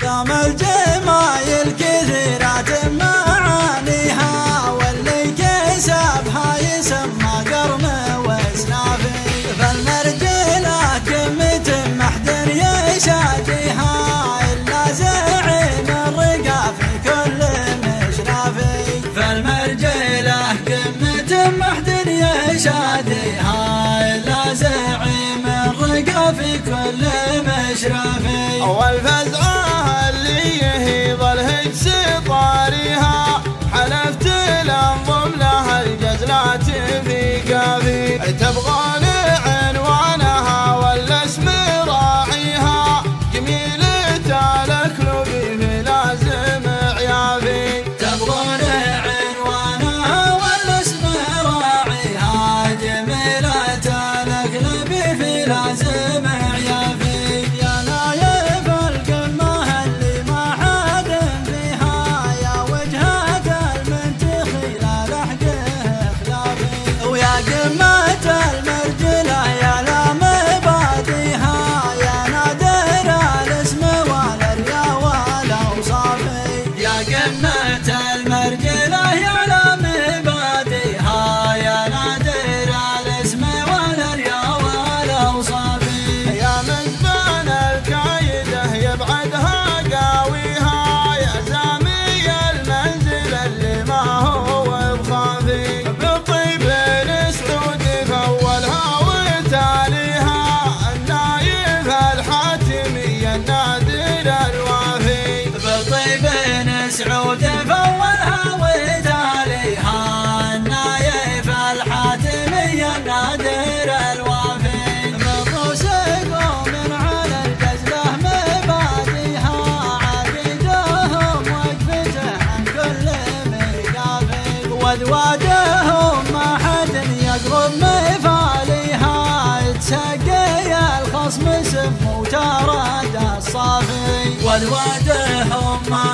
دام الجمايل كثيرات معانيها، واللي كسبها يسمى قرن واسنافي. فالمرجلة كمة ما حد يشاجيها إلا زعيم الرقا في كل مشرفي. فالمرجلة كمة ما حد يشاجيها إلا زعيم الرقا في كل مشرفي. والفزعة اللي يهيض الهجس طاريها، حلفت لانضم لها الجزلات في كافي. تبغى عنوانها ولا اسم راعيها، جميلة الأكلوب في لازم عيافي. تبغون عنوانها ولا اسم راعيها، جميلة الأكلوب في لازم عيافي. يا نايف القمة اللي ما حد فيها، يا وجهة المنتخي لا لحقه خلافي. ويا قمة المرجلة يا لا مباديها، يا نادر الاسم والريا والاوصافي. يا قمة المرجلة يا لا مباديها، يا نادر الاسم والريا والاوصافي. يا مزبان الكايدة يبعدها قاويها، يا زامي المنزل اللي ما هو بخافي. بالطيب لسعود فولها وتاليها، النايف الحاتمي النادر الوافي. بالطيب سعود فولها وتاليها، النايف الحاتمي النادر الوافي. مطوسقوا من على الجزلة مباديها، عقيدهم وقفته عن كل مقافي. وذوادهم ما حد يقرب مفاليها، تسقي الخصم سم وترد الصافي. وذوادهم ما